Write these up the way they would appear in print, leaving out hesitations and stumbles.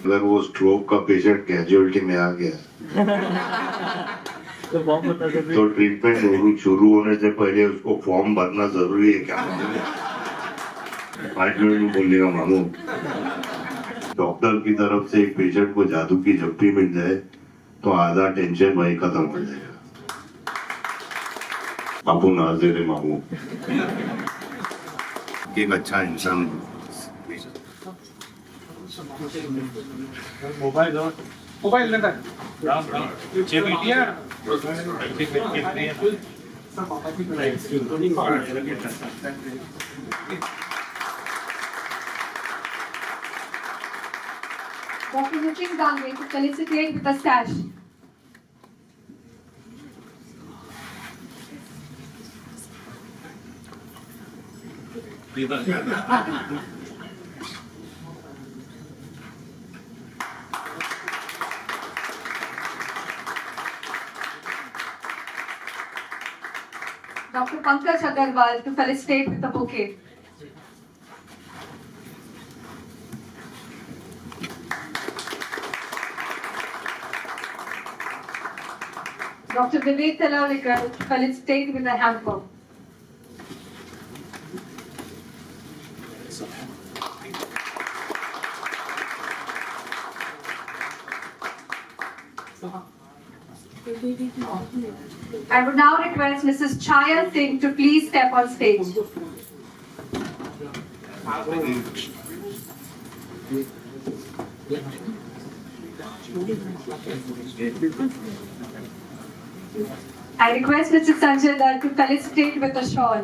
अगर वो स्ट्रोक का पेशेंट कैजुअलिटी में आ गया तो ट्रीटमेंट शुरू होने से पहले उसको फॉर्म भरना जरूरी है क्या? 5 मिनट में बोलेगा मामू। डॉक्टर की तरफ से एक पेशेंट को जादू की झप्पी मिल जाए तो आधा टेंशन वही खत्म हो जाएगा। बाबू नाज़िर मामू एक अच्छा इंसान। मोबाइल लेकर Dr. Nitin Gangway to felicitate with a sash. Dr. Pankaj Agarwal to felicitate with a bouquet. Dr. Vivek Talalikar to felicitate with a hamper. I would now request Mrs. Chaya Singh to please step on stage. I request Mr. Sanjay Dutt to felicitate with a shawl.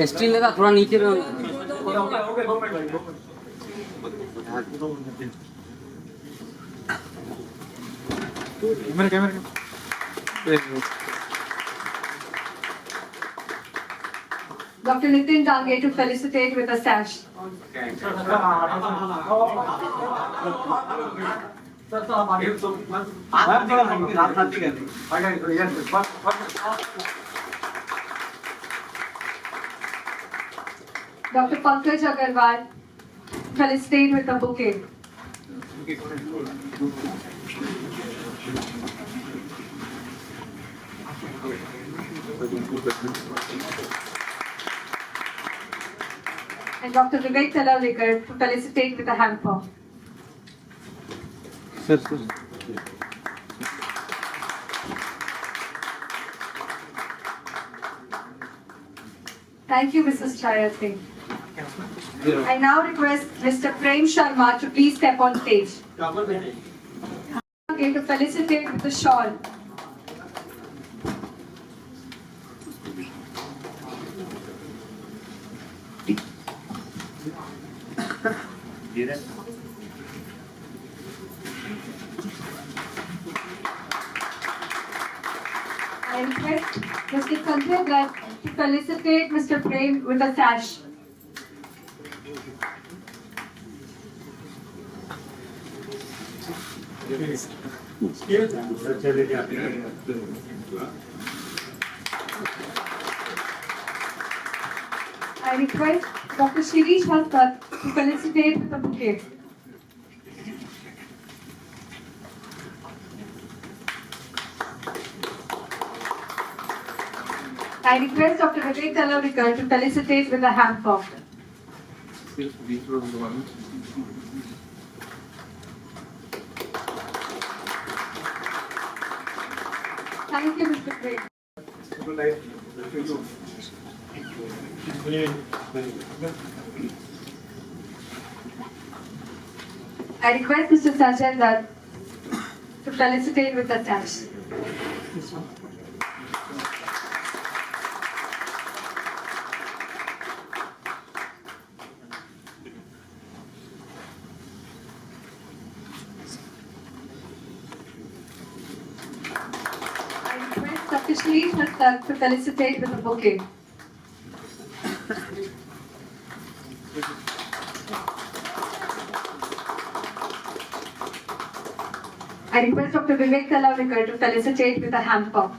Steel लगा थोड़ा नीचे Dr. Nitin Gangway to felicitate with a sash. Dr. Pankaj Agarwal to felicitate with a bouquet. And Dr. Vivek Talalikar to felicitate with a hamper. Thank you, Mrs. Chaya Singh. I now request Mr. Prem Sharma to please step on stage. Okay, to felicitate with a shawl. I request Mr. Sanjay Dutt to felicitate Mr. Prem with a sash. I request Dr. Shirish Hansat to felicitate with a bouquet. I request Dr. Vivek Talalikar to felicitate with a hamper. Thank you, Mr. Prem. I request Mr. Sanjay Dutt to felicitate with a sash. I request Dr. Shirish Hansat to felicitate with a bouquet. I request Dr. Vivek Talavikar to felicitate with a hand pump.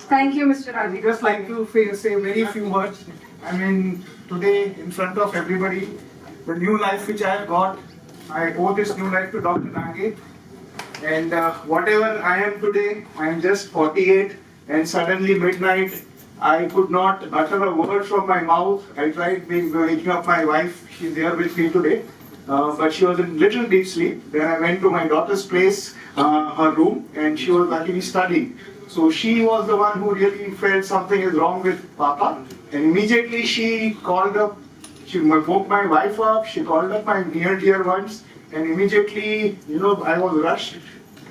Thank you, Mr. I Ravi. would just like to say very few words. I mean, today in front of everybody, the new life which I have got, I owe this new life to Dr. Dange. And whatever I am today, I am just 48, and suddenly midnight, I could not utter a word from my mouth. I tried waking up my wife, she's there with me today, but she was in little deep sleep. Then I went to my daughter's place, her room, and she was luckily studying. So she was the one who really felt something is wrong with Papa, and immediately she called up, she woke my wife up, she called up my near dear ones, and immediately, I was rushed.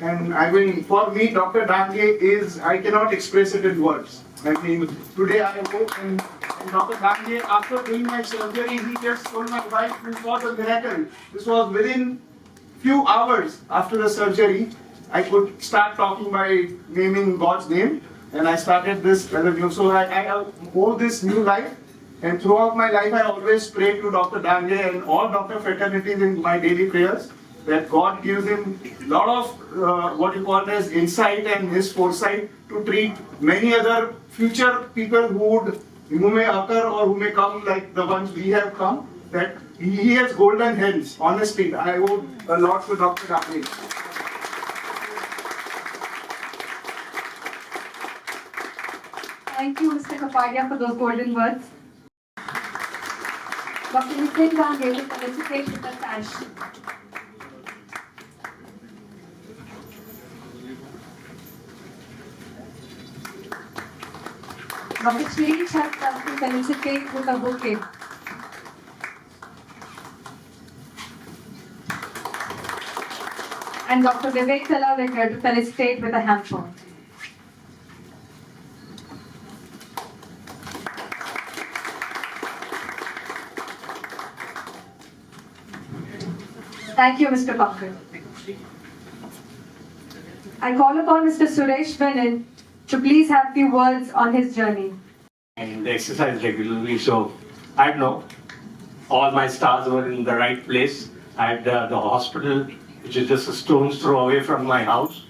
And I mean, for me, Dr. Dange is, I cannot express it in words. I mean, today I woke and Dr. Dange, after doing my surgery, he just told my wife, this was a miracle. This was within few hours after the surgery, I could start talking by naming God's name, and I started this new. So I owe this new life, and throughout my life I always pray to Dr. Dange and all doctor fraternities in my daily prayers that God gives him a lot of what you call as insight and his foresight to treat many other future people who may occur or who may come like the ones we have come. That he has golden hands. Honestly, I owe a lot to Dr. Dange. Thank you, Mr. Kapadia, for those golden words. Dr. Nitin Dange will felicitate with a sash. Dr. Shri Chhat will felicitate with a bouquet. And Dr. Vivek Talavikar to felicitate with a handphone. Thank you, Mr. Pankaj. I call upon Mr. Suresh Menon to please have few words on his journey. And exercise regularly, so I don't know, all my stars were in the right place. I had the hospital, which is just a stone's throw away from my house.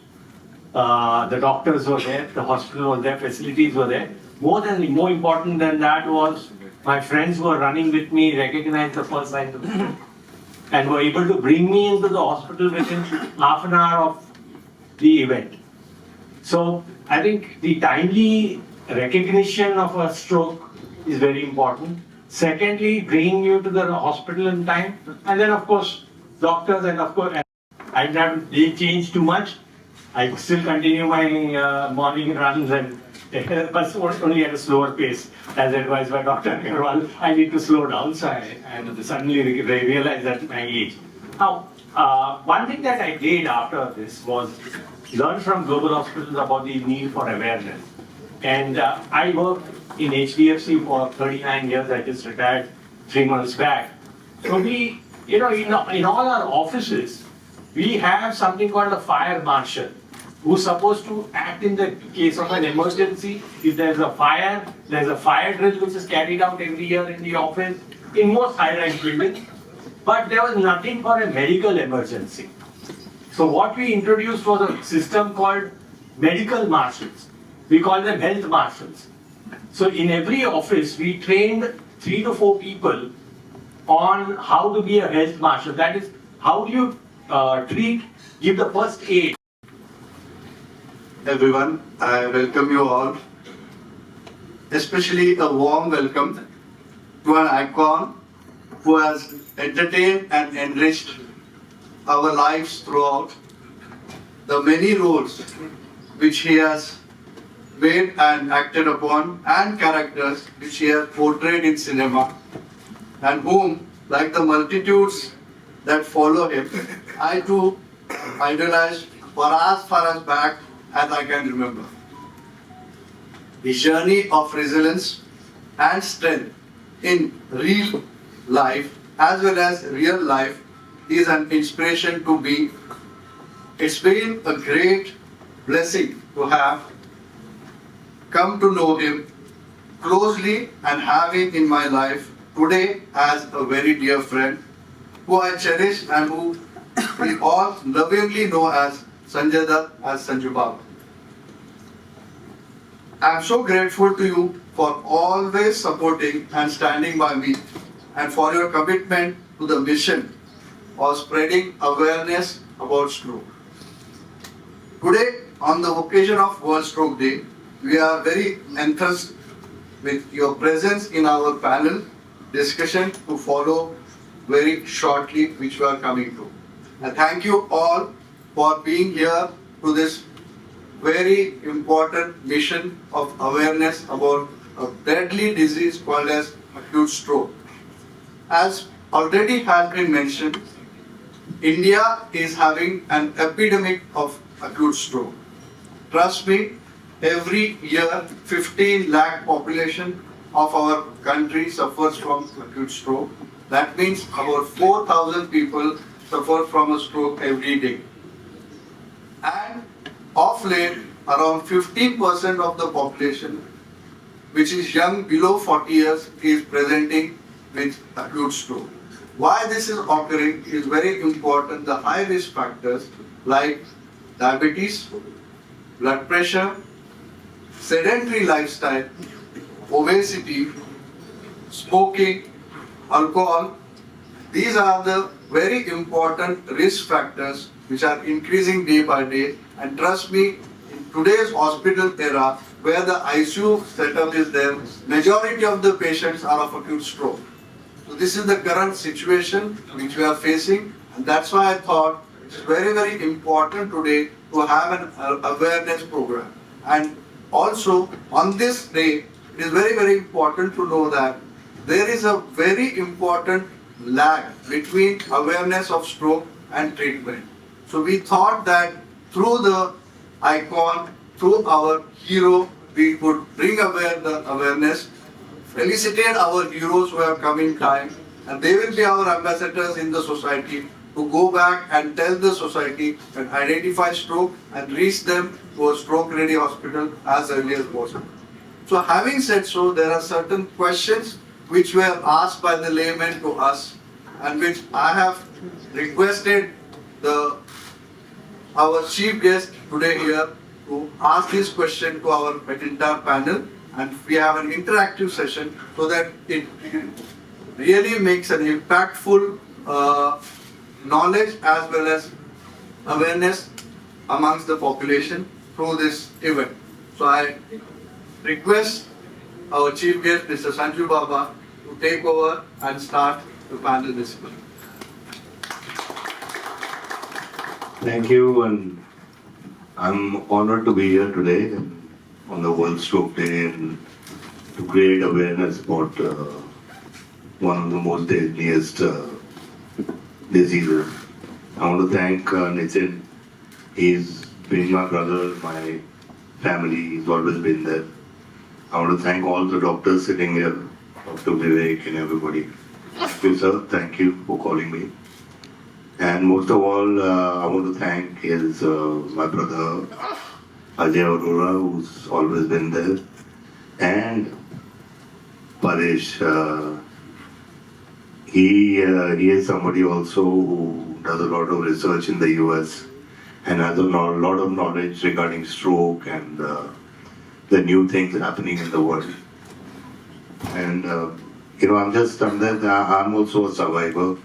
The doctors were there, the hospital was there, facilities were there. More important than that was my friends were running with me, recognized the first signs of the and were able to bring me into the hospital within half an hour of the event. So I think the timely recognition of a stroke is very important. Secondly, bringing you to the hospital in time, and then of course doctors, and of course I didn't change too much. I still continue my morning runs, and but only at a slower pace, as advised by Dr. Agarwal. I need to slow down, so I suddenly realized that my age. Now, one thing that I did after this was learn from global hospitals about the need for awareness. And I worked in HDFC for 39 years. I just retired 3 months back. So we, in all our offices, we have something called a fire marshal, who's supposed to act in the case of an emergency. If there's a fire drill which is carried out every year in the office, in most high-rise buildings. But there was nothing for a medical emergency. So what we introduced was a system called medical marshals. We call them health marshals. So in every office, we trained 3 to 4 people on how to be a health marshal. That is, how do you give the first aid. Everyone, I welcome you all, especially a warm welcome to an icon who has entertained and enriched our lives throughout the many roles which he has made and acted upon, and characters which he has portrayed in cinema, and whom, like the multitudes that follow him, I too idolized for as far as back as I can remember. The journey of resilience and strength in real life as well as real life is an inspiration to be. It's been a great blessing to have come to know him closely and having in my life today as a very dear friend who I cherish and who we all lovingly know as Sanjay Dutt, as Sanju Baba. I am so grateful to you for always supporting and standing by me and for your commitment to the mission of spreading awareness about stroke. Today, on the occasion of World Stroke Day, we are very enthused with your presence in our panel discussion to follow very shortly, which we are coming to. I thank you all for being here to this very important mission of awareness about a deadly disease called as acute stroke. As already has been mentioned, India is having an epidemic of acute stroke. Trust me, every year 15 lakh population of our country suffers from acute stroke. That means about 4,000 people suffer from a stroke every day. And of late, around 15% of the population, which is young below 40 years, is presenting with acute stroke. Why this is occurring is very important. The high risk factors like diabetes, blood pressure, sedentary lifestyle, obesity, smoking, alcohol, these are the very important risk factors which are increasing day by day. And trust me, in today's hospital era, where the ICU setup is there, majority of the patients are of acute stroke. So this is the current situation which we are facing, and that's why I thought it's very, very important today to have an awareness program. And also, on this day, it is very, very important to know that there is a very important lag between awareness of stroke and treatment. So we thought that through the icon, through our hero, we could bring the awareness, felicitate our heroes who have come in time, and they will be our ambassadors in the society to go back and tell the society and identify stroke and reach them to a stroke-ready hospital as early as possible. So having said so, there are certain questions which were asked by the laymen to us, and which I have requested our chief guest today here to ask this question to our entire panel, and we have an interactive session so that it really makes an impactful knowledge as well as awareness amongst the population through this event. So I request our chief guest, Mr. Sanju Baba, to take over and start the panel discussion. Thank you, and I'm honored to be here today on the World Stroke Day and to create awareness about one of the most deadliest diseases. I want to thank Nitin. He's been my brother, my family. He's always been there. I want to thank all the doctors sitting here, Dr. Vivek and everybody. Thank you, sir. Thank you for calling me. And most of all, I want to thank my brother Ajay Arora, who's always been there, and Paresh. He is somebody also who does a lot of research in the US and has a lot of knowledge regarding stroke and the new things happening in the world. And I'm also a survivor.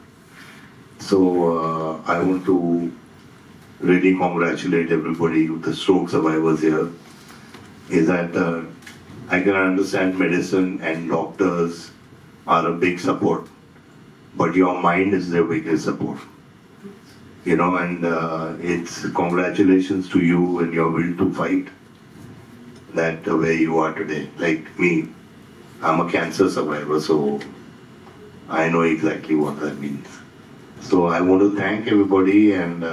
So I want to really congratulate everybody, the stroke survivors here. Is that I can understand medicine and doctors are a big support, but your mind is their biggest support. And it's congratulations to you and your will to fight that where you are today. Like me, I'm a cancer survivor, so I know exactly what that means. So I want to thank everybody, and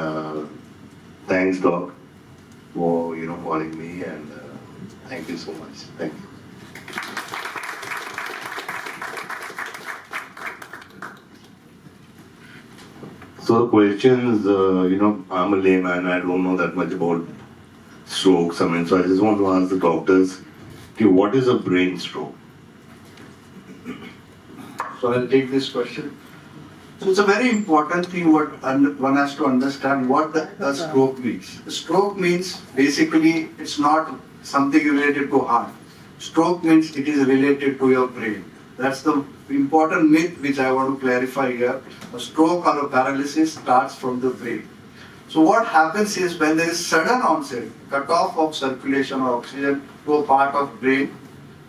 thanks, Doc, for calling me, and thank you so much. Thank you. So the questions, I'm a layman, I don't know that much about strokes. So I just want to ask the doctors, okay, what is a brain stroke? So I'll take this question. So it's a very important thing what one has to understand what a stroke means. A stroke means basically it's not something related to heart. Stroke means it is related to your brain. That's the important myth which I want to clarify here. A stroke or a paralysis starts from the brain. So what happens is when there is sudden onset, cut off of circulation or oxygen to a part of brain,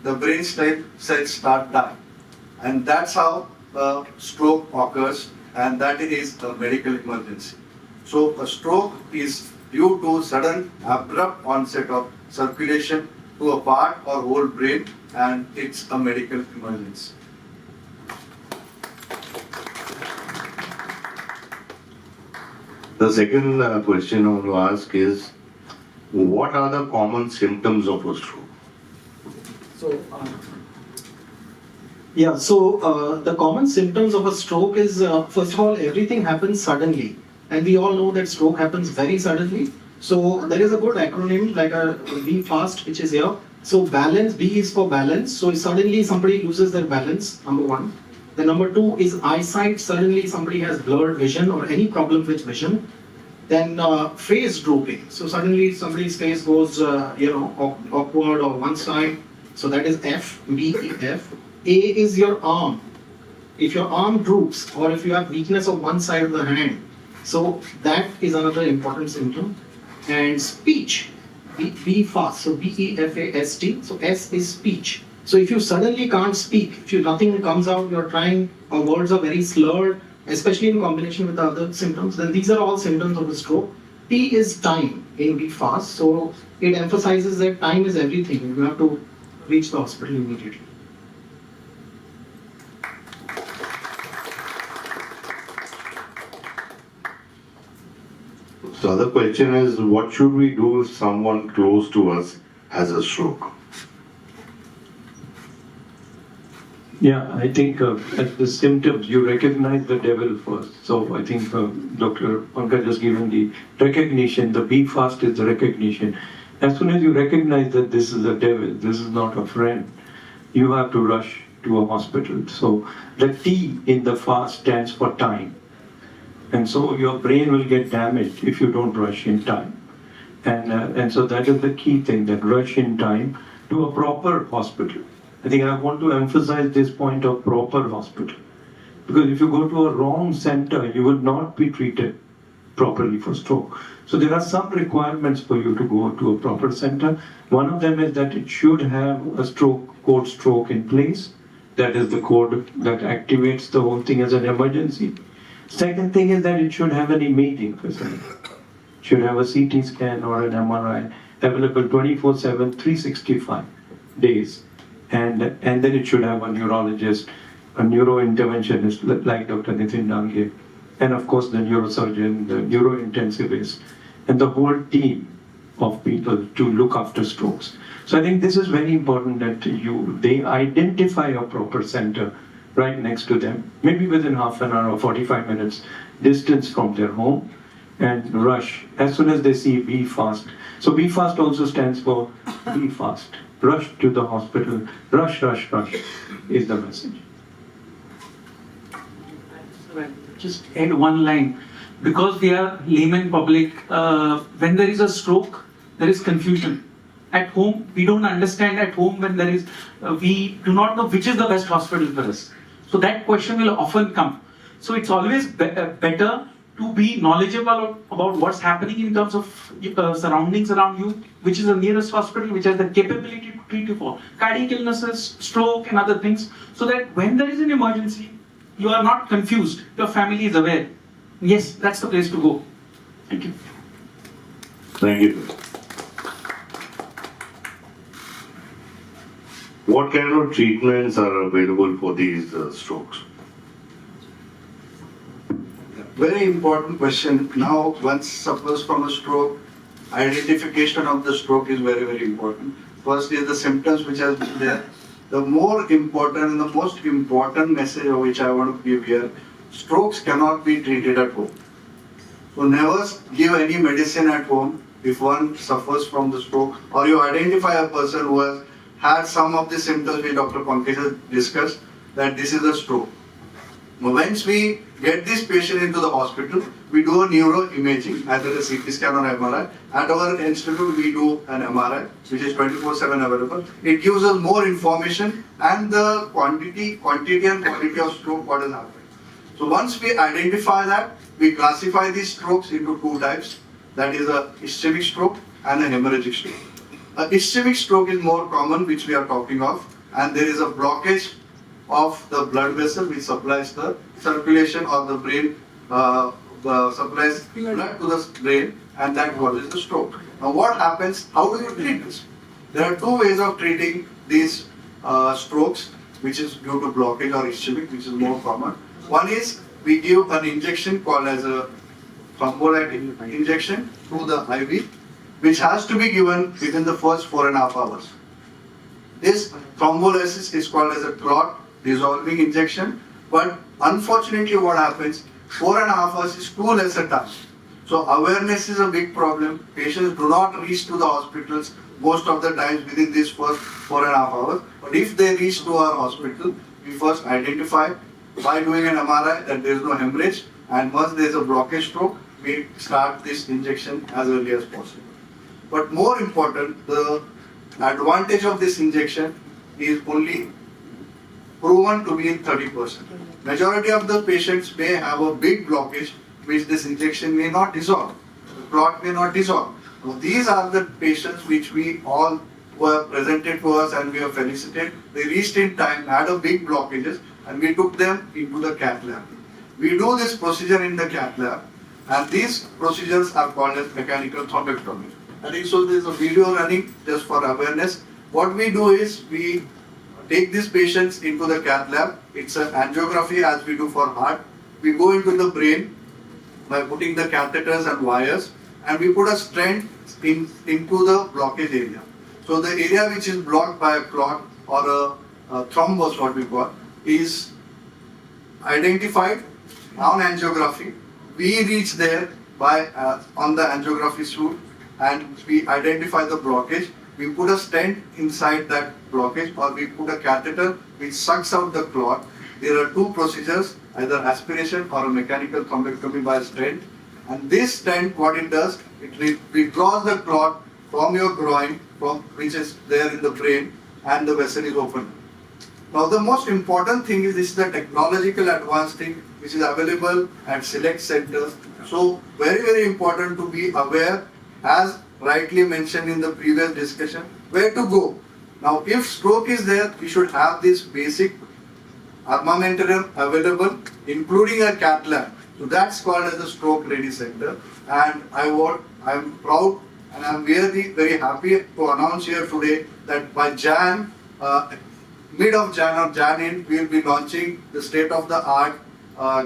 the brain cells start dying. And that's how a stroke occurs, and that is a medical emergency. So a stroke is due to sudden abrupt onset of circulation to a part or whole brain, and it's a medical emergency. The second question I want to ask is, what are the common symptoms of a stroke? The common symptoms of a stroke is, first of all, everything happens suddenly. And we all know that stroke happens very suddenly. So there is a good acronym like a B fast, which is here. So balance, B is for balance. So if suddenly somebody loses their balance, number one. The number two is eyesight. Suddenly somebody has blurred vision or any problem with vision. Then face drooping. So suddenly somebody's face goes, awkward or one side. So that is F, B, E, F. A is your arm. If your arm droops or if you have weakness of one side of the hand, so that is another important symptom. And speech, B fast, so B-E-F-A-S-T, so S is speech. So if you suddenly can't speak, if nothing comes out, you're trying, or words are very slurred, especially in combination with the other symptoms, then these are all symptoms of a stroke. T is time in B fast, so it emphasizes that time is everything. You have to reach the hospital immediately. So the other question is, what should we do if someone close to us has a stroke? Yeah, I think at the symptoms, you recognize the devil first. So I think Dr. Pankaj has given the recognition, the B fast is the recognition. As soon as you recognize that this is a devil, this is not a friend, you have to rush to a hospital. So the T in the fast stands for time. And so your brain will get damaged if you don't rush in time. And so that is the key thing, that rush in time to a proper hospital. I think I want to emphasize this point of proper hospital. Because if you go to a wrong center, you will not be treated properly for stroke. So there are some requirements for you to go to a proper center. One of them is that it should have a code stroke in place. That is the code that activates the whole thing as an emergency. Second thing is that it should have an imaging facility. It should have a CT scan or an MRI available 24/7, 365 days. And then it should have a neurologist, a neurointerventionist like Dr. Nitin Dange, and of course the neurosurgeon, the neurointensivist, and the whole team of people to look after strokes. So I think this is very important that they identify a proper center right next to them, maybe within half an hour or 45 minutes distance from their home, and rush as soon as they see B fast. So B fast also stands for B fast. Rush to the hospital. Rush, rush, rush is the message. Just add one line. Because we are layman public, when there is a stroke, there is confusion. At home, we don't understand at home when there is, we do not know which is the best hospital for us. So that question will often come. So it's always better to be knowledgeable about what's happening in terms of surroundings around you, which is the nearest hospital, which has the capability to treat you for cardiac illnesses, stroke and other things, so that when there is an emergency, you are not confused, your family is aware. Yes, that's the place to go. Thank you. Thank you. What kind of treatments are available for these strokes? Very important question. Now, one suffers from a stroke, identification of the stroke is very, very important. First is the symptoms which have been there. The more important and the most important message which I want to give here, strokes cannot be treated at home. So never give any medicine at home if one suffers from the stroke, or you identify a person who has had some of the symptoms which Dr. Pankaj has discussed, that this is a stroke. Once we get this patient into the hospital, we do a neuro imaging, either a CT scan or MRI. At our institute, we do an MRI, which is 24/7 available. It gives us more information and the quantity and quality of stroke what has happened. So once we identify that, we classify these strokes into two types. That is a ischemic stroke and a hemorrhagic stroke. A ischemic stroke is more common, which we are talking of, and there is a blockage of the blood vessel which supplies the circulation of the brain, supplies blood to the brain, and that causes the stroke. Now what happens, how do you treat this? There are two ways of treating these strokes, which is due to blockage or ischemic, which is more common. One is we give an injection called as a thrombolytic injection through the IV, which has to be given within the first 4.5 hours. This thrombolysis is called as a clot dissolving injection, but unfortunately what happens, 4.5 hours is too less a time. So awareness is a big problem. Patients do not reach to the hospitals most of the times within this first 4.5 hours. But if they reach to our hospital, we first identify by doing an MRI that there is no hemorrhage, and once there is a blockage stroke, we start this injection as early as possible. But more important, the advantage of this injection is only proven to be in 30%. Majority of the patients may have a big blockage which this injection may not dissolve. The clot may not dissolve. So these are the patients which we all were presented to us and we have felicitated. They reached in time, had a big blockages, and we took them into the cath lab. We do this procedure in the cath lab, and these procedures are called as mechanical thrombectomy. I think so there is a video running just for awareness. What we do is we take these patients into the cath lab. It's an angiography as we do for heart. We go into the brain by putting the catheters and wires, and we put a stent into the blockage area. So the area which is blocked by a clot or a thrombus, what we call, is identified on angiography. We reach there by on the angiography suite, and we identify the blockage. We put a stent inside that blockage, or we put a catheter which sucks out the clot. There are two procedures, either aspiration or a mechanical thrombectomy by a stent. And this stent, what it does, it withdraws the clot from your groin, which is there in the brain, and the vessel is open. Now the most important thing is this is the technological advanced thing which is available at select centers. So very, very important to be aware, as rightly mentioned in the previous discussion, where to go. Now if stroke is there, we should have this basic armamentarium available, including a cath lab. So that's called as a stroke ready center. And I'm proud and I'm very, very happy to announce here today that by mid of Jan or Jan end, we will be launching the state-of-the-art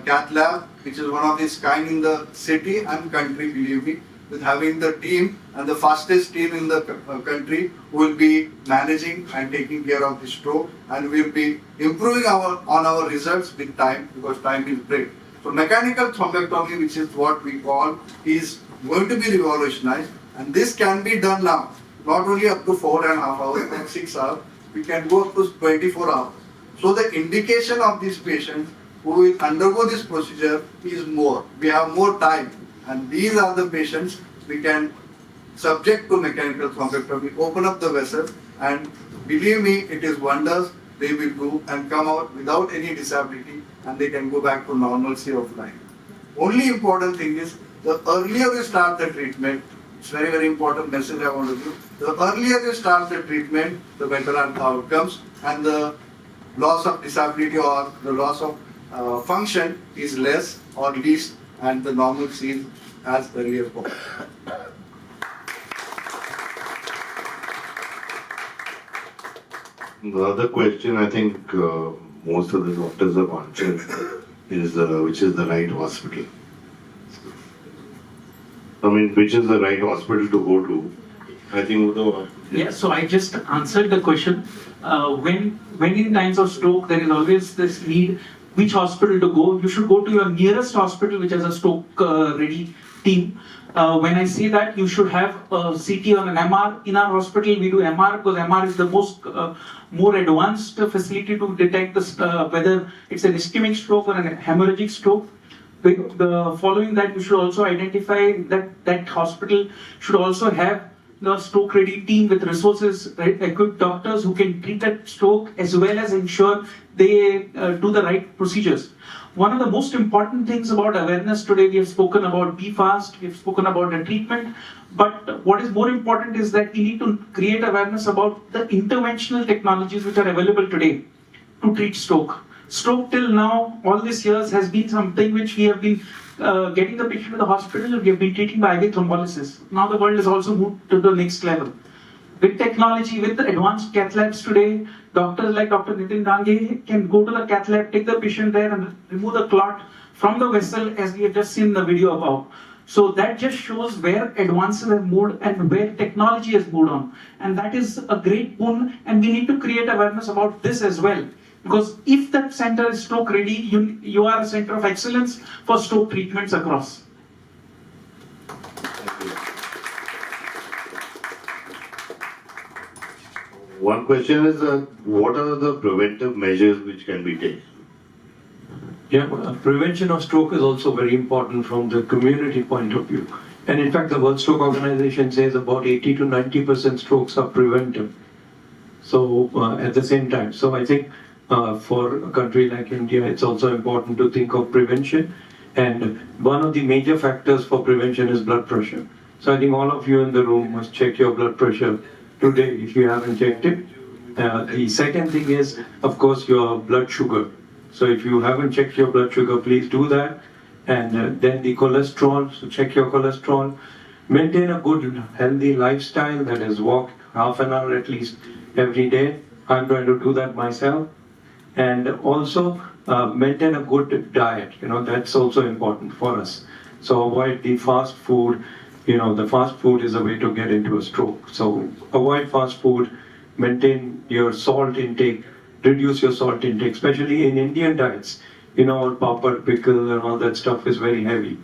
cath lab, which is one of its kind in the city and country, believe me, with having the team and the fastest team in the country who will be managing and taking care of the stroke, and we will be improving on our results with time, because time is great. So mechanical thrombectomy, which is what we call, is going to be revolutionized, and this can be done now, not only up to 4.5 hours or 6 hours, we can go up to 24 hours. So the indication of these patients who will undergo this procedure is more. We have more time, and these are the patients we can subject to mechanical thrombectomy, open up the vessel, and believe me, it is wonders they will do and come out without any disability, and they can go back to normalcy of life. Only important thing is, the earlier we start the treatment, it's very, very important message I want to give. The earlier you start the treatment, the better are the outcomes, and the loss of disability or the loss of function is less or least, and the normalcy is as early as possible. The other question I think most of the doctors have answered is which is the right hospital. I mean, which is the right hospital to go to? I think Yeah, so I just answered the question. When in times of stroke, there is always this need, which hospital to go. You should go to your nearest hospital which has a stroke ready team. When I say that, you should have a CT on an MR. In our hospital, we do MR because MR is the more advanced facility to detect whether it's an ischemic stroke or an hemorrhagic stroke. Following that, you should also identify that hospital should also have the stroke ready team with resources, equipped doctors who can treat that stroke as well as ensure they do the right procedures. One of the most important things about awareness today, we have spoken about Be Fast, we have spoken about the treatment, but what is more important is that we need to create awareness about the interventional technologies which are available today to treat stroke. Stroke till now, all these years, has been something which we have been getting the patient to the hospital, we have been treating by IV thrombolysis. Now the world has also moved to the next level. With technology, with the advanced cath labs today, doctors like Dr. Nitin Dange can go to the cath lab, take the patient there and remove the clot from the vessel as we have just seen the video above. So that just shows where advances have moved and where technology has moved on. And that is a great boon, and we need to create awareness about this as well. Because if that center is stroke ready, you are a center of excellence for stroke treatments across. One question is, what are the preventive measures which can be taken? Yeah, prevention of stroke is also very important from the community point of view. And in fact, the World Stroke Organization says about 80 to 90% strokes are preventive. So at the same time, so I think for a country like India, it's also important to think of prevention. And one of the major factors for prevention is blood pressure. So I think all of you in the room must check your blood pressure today if you haven't checked it. The second thing is, of course, your blood sugar. So if you haven't checked your blood sugar, please do that. And then the cholesterol, so check your cholesterol. Maintain a good, healthy lifestyle, that is walk half an hour at least every day. I'm trying to do that myself. And also maintain a good diet, that's also important for us. So avoid the fast food. The fast food is a way to get into a stroke. So avoid fast food, maintain your salt intake, reduce your salt intake, especially in Indian diets. Papad, pickle and all that stuff is very heavy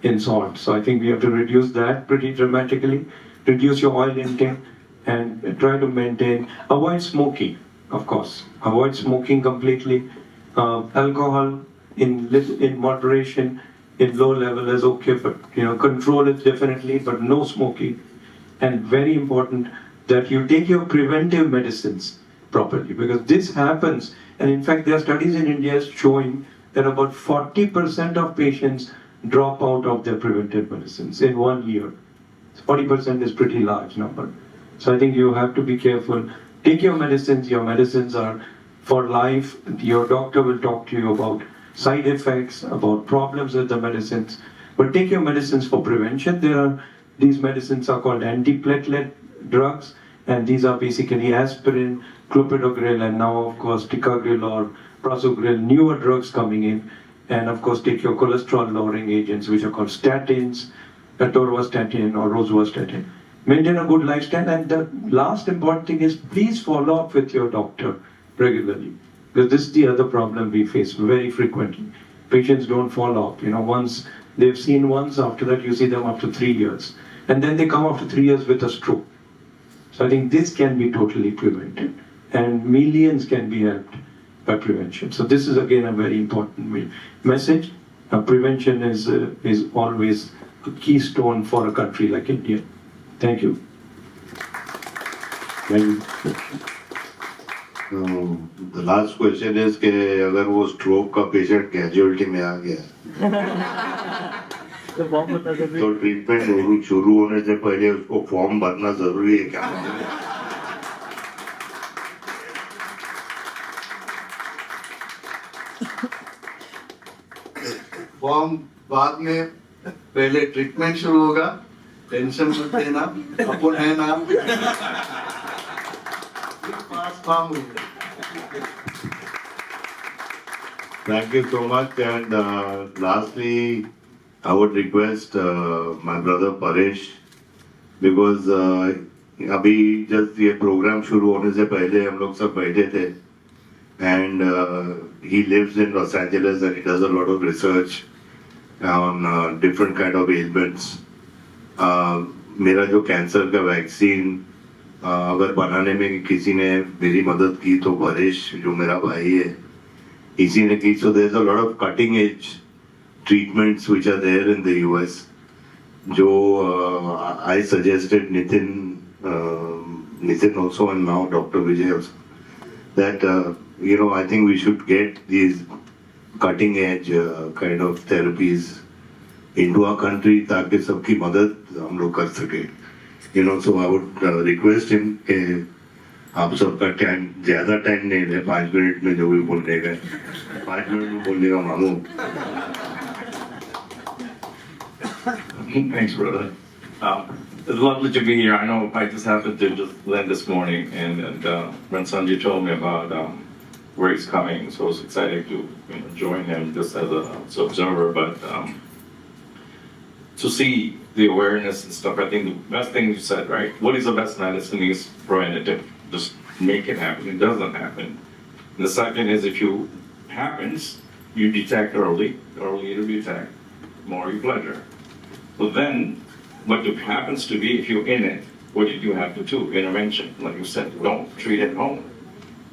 in salt. So I think we have to reduce that pretty dramatically. Reduce your oil intake and try to avoid smoking, of course. Avoid smoking completely. Alcohol in moderation, in low level is okay, but control it definitely, but no smoking. And very important that you take your preventive medicines properly, because this happens. And in fact, there are studies in India showing that about 40% of patients drop out of their preventive medicines in 1 year. 40% is pretty large number. So I think you have to be careful. Take your medicines. Your medicines are for life. Your doctor will talk to you about side effects, about problems with the medicines. But take your medicines for prevention. These medicines are called antiplatelet drugs, and these are basically aspirin, clopidogrel, and now of course ticagrelor or prasugrel, newer drugs coming in. And of course take your cholesterol lowering agents, which are called statins, atorvastatin or rosuvastatin. Maintain a good lifestyle, and the last important thing is please follow up with your doctor regularly, because this is the other problem we face very frequently. Patients don't follow up. Once they've seen once, after that you see them after 3 years, and then they come after 3 years with a stroke. So I think this can be totally prevented, and millions can be helped by prevention. So this is again a very important message. Prevention is always a keystone for a country like India. Thank you. Thank you. The last question is कि अगर वो stroke का patient casualty में आ गया तो treatment शुरू होने से पहले उसको फॉर्म भरना जरूरी है क्या? फॉर्म बाद में, पहले ट्रीटमेंट शुरू होगा. टेंशन मत लेना, अपन है ना. Thank you so much. And lastly, I would request my brother Paresh, because अभी just ये program शुरू होने से पहले हम लोग सब बैठे थे, and he lives in Los Angeles and he does a lot of research on different kind of ailments. मेरा जो कैंसर का वैक्सीन अगर बनाने में किसी ने मेरी मदद की तो परेश जो मेरा भाई है इसी ने की. So there's a lot of cutting edge treatments which are there in the US. जो I suggested Nitin also and now Dr. Vijay also that I think we should get these cutting edge kind of therapies into our country ताकि सबकी मदद हम लोग कर सके. So I would request him कि आप सबका टाइम ज्यादा टाइम नहीं ले, 5 मिनट में जो भी बोलने का 5 मिनट में बोलने का मामू. Thanks, brother. It's lovely to be here. I know I just happened to just land this morning, and when Sanjay told me about where he's coming, so I was excited to join him just as an observer. But to see the awareness and stuff, I think the best thing you said, right? What is the best medicine is preventative. Just make it happen. It doesn't happen. And the second is if you happens, you detect early. The earlier you detect, more you pleasure. So then, what happens to be if you're in it, what did you have to do? Intervention, like you said, don't treat at home,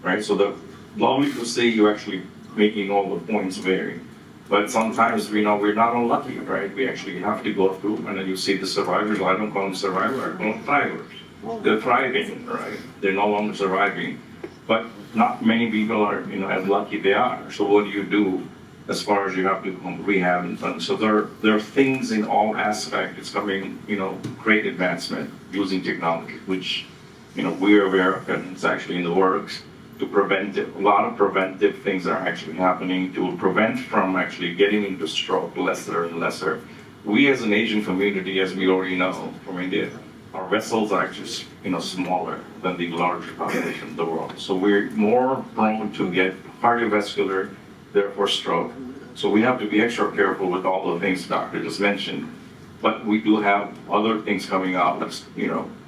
right? So the lovely to see you actually making all the points vary. But sometimes we're not unlucky, right? We actually have to go through, and then you see the survivors. I don't call them survivors, I call them thrivers. They're thriving, right? They're no longer surviving. But not many people are, as lucky they are. So what do you do as far as you have to rehab and things? So there are things in all aspects. It's coming, great advancement using technology, which, we're aware of, and it's actually in the works. To prevent it. A lot of preventive things are actually happening to prevent from actually getting into stroke lesser and lesser. We as an Asian community, as we already know from India, our vessels are actually smaller than the larger population of the world. So we're more prone to get cardiovascular, therefore stroke. So we have to be extra careful with all the things Doctor just mentioned. But we do have other things coming out,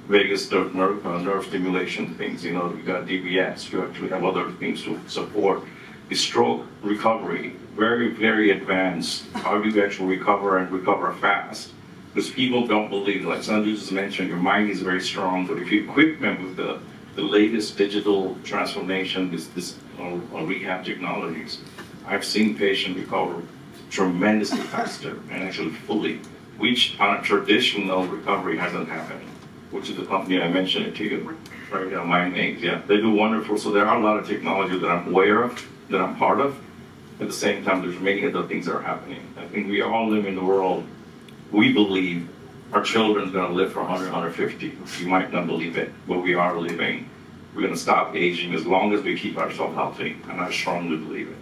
vagus nerve stimulation things, you got DBS, you actually have other things to support the stroke recovery, very, very advanced. How do you actually recover and recover fast? Because people don't believe, like Sanjay just mentioned, your mind is very strong, but if you equip them with the latest digital transformation, this rehab technologies, I've seen patients recover tremendously faster and actually fully, which on a traditional recovery hasn't happened. Which is the company I mentioned it to you, right now, MindMate, yeah. They do wonderful, so there are a lot of technology that I'm aware of, that I'm part of. At the same time, there's many other things that are happening. I think we all live in the world, we believe our children's gonna live for 100, 150. You might not believe it, but we are living. We're gonna stop aging as long as we keep ourselves healthy, and I strongly believe it.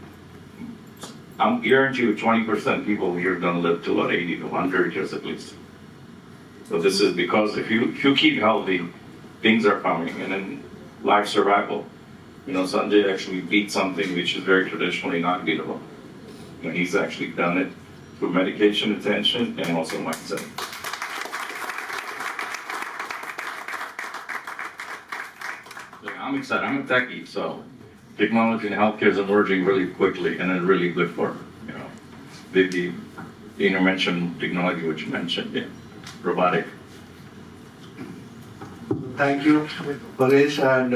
I'm guarantee you 20% people here are gonna live to about 80 to 100 years at least. So this is because if you keep healthy, things are coming, and then life survival. Sanjay actually beat something which is very traditionally not beatable. He's actually done it through medication, attention, and also mindset. I'm excited. I'm a techie, so technology and healthcare is emerging really quickly, and it's really good for the intervention technology which you mentioned. Yeah. Robotic. Thank you, Paresh and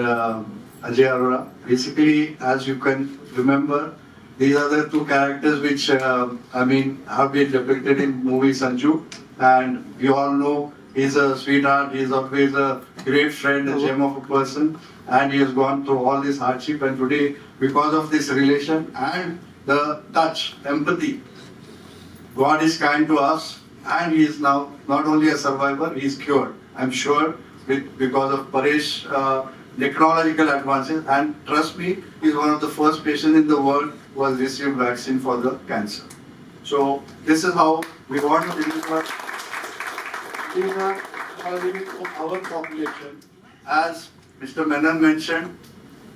Ajay Arora. Basically, as you can remember, these are the two characters which, have been depicted in movie Sanju. And we all know he's a sweetheart, he's always a great friend, a gem of a person. And he has gone through all this hardship. And today, because of this relation and the touch, empathy, God is kind to us. And he is now not only a survivor, he is cured. I'm sure because of Paresh technological advances. And trust me, he is one of the first patients in the world who has received vaccine for the cancer. So this is how we want to deliver our population. As Mr. Menon mentioned,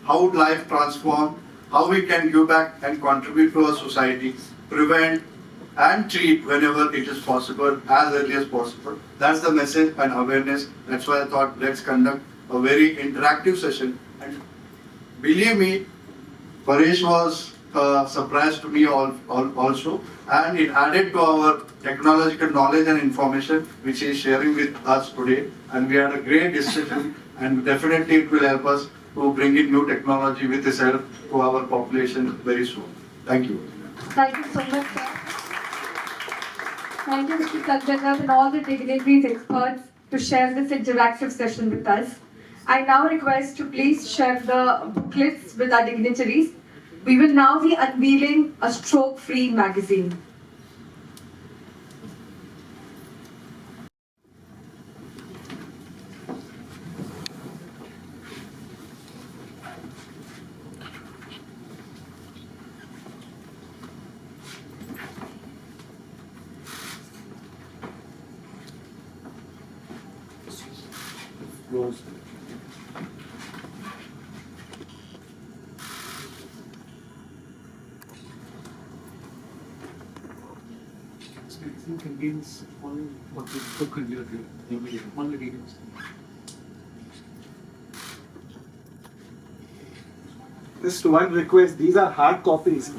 how would life transform, how we can give back and contribute to our society, prevent and treat whenever it is possible, as early as possible. That's the message and awareness. That's why I thought let's conduct a very interactive session. And believe me, Paresh was surprise to me also, and it added to our technological knowledge and information which he is sharing with us today. And we had a great discussion, and definitely it will help us to bring in new technology with his help to our population very soon. Thank you. Thank you so much, sir. Thank you, Mr. Sanjay Dutt, and all the dignitaries, experts to share this interactive session with us. I now request to please share the booklets with our dignitaries. We will now be unveiling a stroke-free magazine. Just one request, these are hard copies.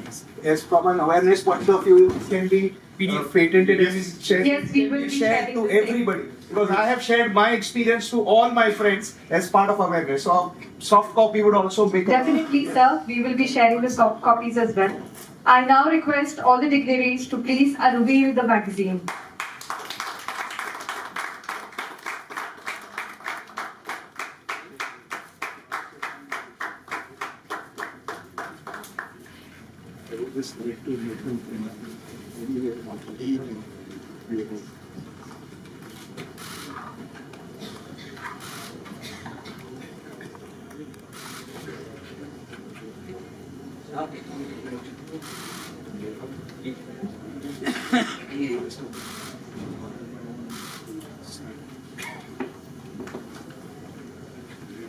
As from an awareness point of view, it can be patented and shared, Yes, we will be sharing to the same. everybody. Because I have shared my experience to all my friends as part of awareness. So soft copy would also make a Definitely, sir. We will be sharing the soft copies as well. I now request all the dignitaries to please unveil the magazine.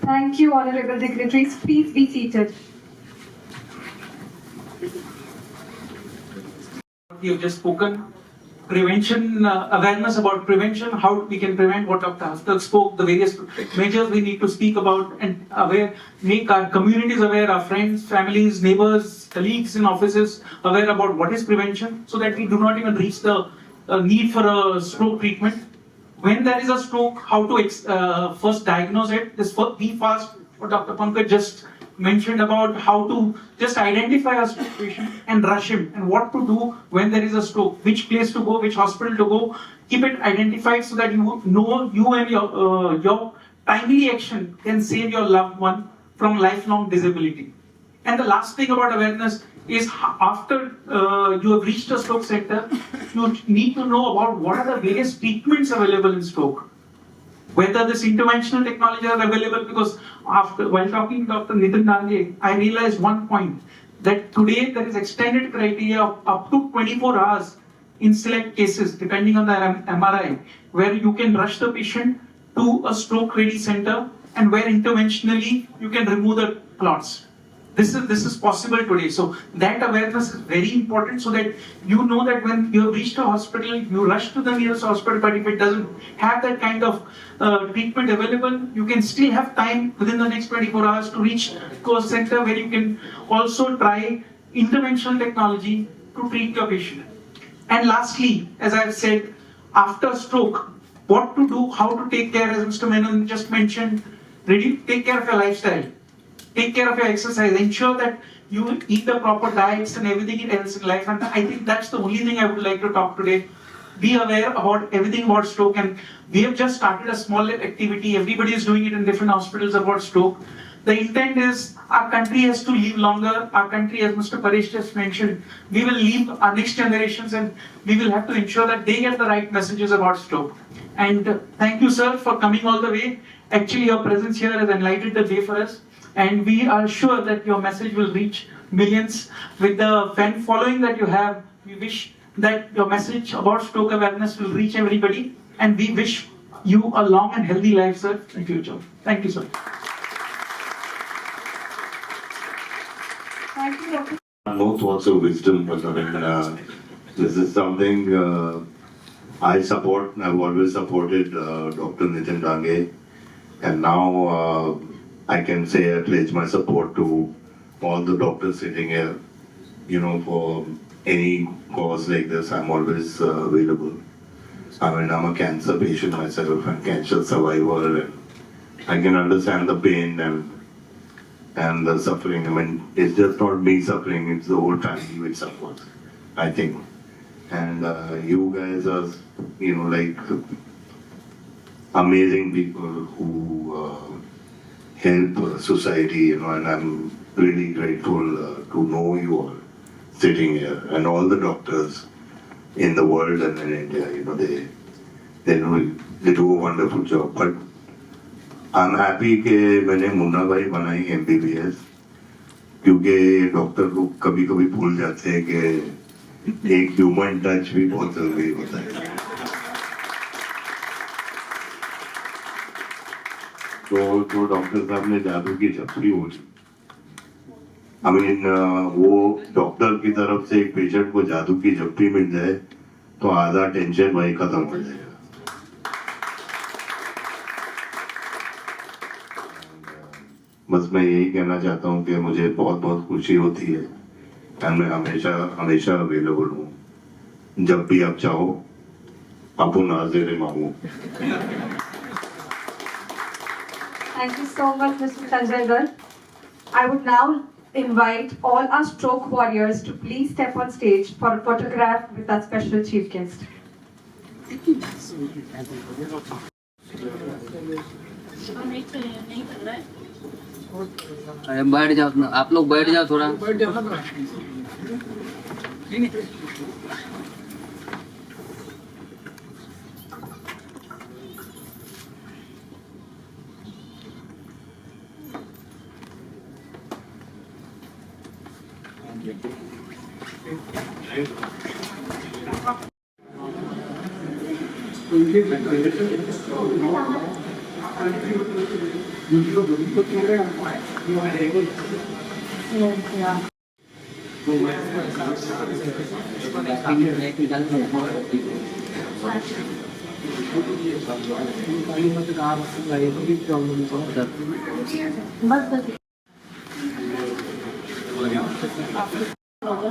Thank you, honorable dignitaries. Please be seated. We have just spoken. Prevention, awareness about prevention, how we can prevent, what Dr. Hastak spoke, the various measures we need to speak about and aware, make our communities aware, our friends, families, neighbors, colleagues in offices aware about what is prevention, so that we do not even reach the need for a stroke treatment. When there is a stroke, how to first diagnose it. This be fast, what Dr. Pankaj just mentioned about how to just identify a stroke patient and rush him, and what to do when there is a stroke, which place to go, which hospital to go. Keep it identified so that you know you and your timely action can save your loved one from lifelong disability. And the last thing about awareness is after you have reached a stroke center, you need to know about what are the various treatments available in stroke. Whether this interventional technology are available, because while talking to Dr. Nitin Dange, I realized one point, that today there is extended criteria of up to 24 hours in select cases, depending on the MRI, where you can rush the patient to a stroke ready center and where interventionally you can remove the clots. This is possible today. So that awareness is very important, so that you know that when you have reached a hospital, you rush to the nearest hospital, but if it doesn't have that kind of treatment available, you can still have time within the next 24 hours to reach to a center where you can also try interventional technology to treat your patient. And lastly, as I've said, after stroke, what to do, how to take care, as Mr. Menon just mentioned, take care of your lifestyle. Take care of your exercise. Ensure that you eat the proper diets and everything else in life. And I think that's the only thing I would like to talk today. Be aware about everything about stroke. And we have just started a small activity. Everybody is doing it in different hospitals about stroke. The intent is our country has to live longer. Our country, as Mr. Paresh just mentioned, we will leave our next generations, and we will have to ensure that they get the right messages about stroke. And thank you, sir, for coming all the way. Actually, your presence here has enlightened the day for us. And we are sure that your message will reach millions. With the fan following that you have, we wish that your message about stroke awareness will reach everybody. And we wish you a long and healthy life, sir, in future. Thank you, sir. Thank you, Dr. No thoughts of wisdom, but this is something I support. I've always supported Dr. Nitin Dange, and now I can say I pledge my support to all the doctors sitting here. for any cause like this, I'm always available. I mean, I'm a cancer patient myself and cancer survivor, and I can understand the pain and the suffering. I mean, it's just not me suffering; it's the whole family which suffers, I think. And you guys are, like amazing people who help society, and I'm really grateful to know you all sitting here, and all the doctors in the world and in India, they do a wonderful job. But I'm happy कि मैंने मुन्ना भाई बनाई MBBS, क्योंकि doctor लोग कभी कभी भूल जाते हैं कि एक ह्यूमन टच भी बहुत जरूरी होता है. तो डॉक्टर साहब ने जादू की झपकी बोली. I mean, वो डॉक्टर की तरफ से एक पेशेंट को जादू की झपकी मिल जाए तो आधा टेंशन वही खत्म हो जाएगा. बस मैं यही कहना चाहता हूँ कि मुझे बहुत बहुत खुशी होती है और मैं हमेशा हमेशा अवेलेबल हूँ. जब भी आप चाहो अपन हाजिर मांगो. Thank you so much, Mr. Sanjay Dutt. I would now invite all our stroke warriors to please step on stage for a photograph with our special chief guest. अरे बैठ जाओ ना, आप लोग बैठ जाओ थोड़ा.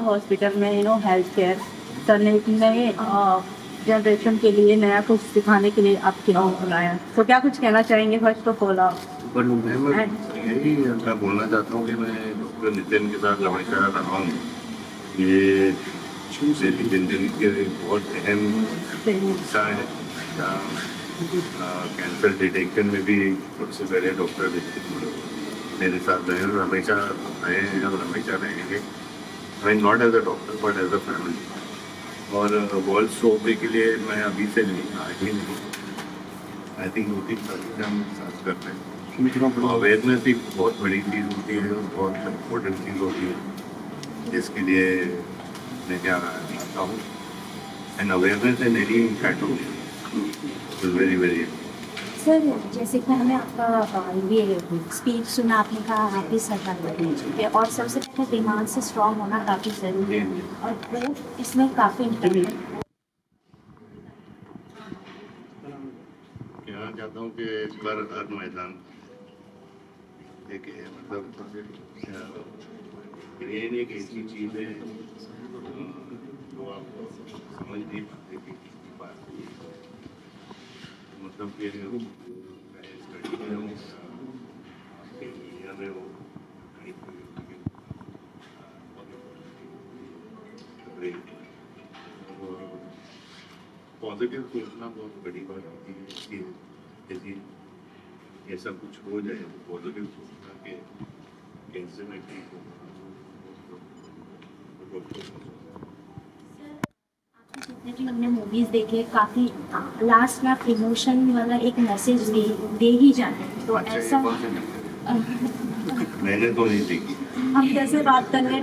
हॉस्पिटल में हेल्थ केयर करने एक नए जनरेशन के लिए नया कुछ सिखाने के लिए आपके यहाँ बुलाया. तो क्या कुछ कहना चाहेंगे फर्स्ट ऑफ ऑल आप? यही मैं बोलना चाहता हूँ कि मैं डॉक्टर नितिन के साथ हमेशा रहा हूँ. ये मेरी जिंदगी के बहुत अहम हिस्सा है. कैंसर डिटेक्शन में भी सबसे पहले डॉक्टर नितिन मेरे साथ रहे और हमेशा रहे हैं और हमेशा रहेंगे. I mean not as a doctor but as a family. और वर्ल्ड स्ट्रोक डे के लिए मैं अभी से नहीं, आज ही नहीं, आई थिंक 2-3 साल से हम साथ कर रहे हैं. अवेयरनेस एक बहुत बड़ी चीज़ होती है और बहुत इम्पोर्टेंट चीज़ होती है जिसके लिए मैं क्या चाहता हूँ. And awareness in any kind is very very. Sir जैसे कि हमने आपका ये स्पीच सुना, आपने कहा आप ही सरकार करनी चाहिए और सबसे पहले दिमाग से स्ट्रॉन्ग होना काफ़ी ज़रूरी है और वो इसमें काफ़ी इम्पोर्टेंट. कहना चाहता हूँ कि कर हर मैदान एक मतलब ब्रेन एक ऐसी चीज़ है जो आप समझ नहीं पाते कि किसकी बात मतलब कि स्टडी में हो दुनिया में हो पॉजिटिव सोचना बहुत बड़ी बात होती है कि यदि ऐसा कुछ हो जाए तो पॉजिटिव सोचना कि कैंसर में ठीक हो. जितने भी हमने मूवीज देखे काफ़ी लास्ट में आप इमोशन वाला एक मैसेज दे ही जाते हैं. तो ऐसा मैंने तो नहीं देखी. हम जैसे बात कर रहे हैं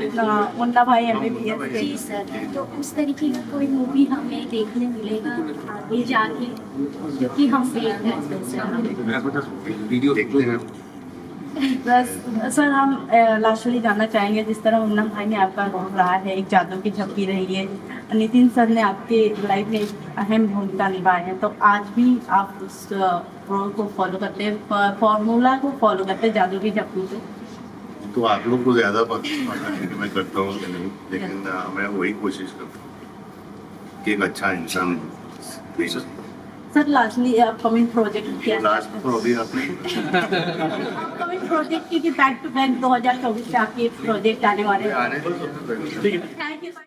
मुन्ना भाई MBBS जी सर, तो उस तरीके का कोई मूवी हमें देखने मिलेगा आगे जाके जो कि हम देख रहे हैं. बस सर हम लास्टली जानना चाहेंगे जिस तरह मुन्ना भाई ने आपका रोल रहा है, एक जादू की झपकी रही है, नितिन सर ने आपके लाइफ में एक अहम भूमिका निभाई है, तो आज भी आप उस रोल को फॉलो करते हैं, फॉर्मूला को फॉलो करते हैं जादू की झपकी से? तो आप लोग को ज्यादा पता है कि मैं करता हूँ कि नहीं, लेकिन मैं वही कोशिश करता हूँ कि एक अच्छा इंसान बनूं। सर लास्टली अपकमिंग प्रोजेक्ट क्या लास्ट तो अभी आपने अपकमिंग प्रोजेक्ट की बैक टू बैक 2024 से आपके प्रोजेक्ट आने वाले हैं आने थैंक यू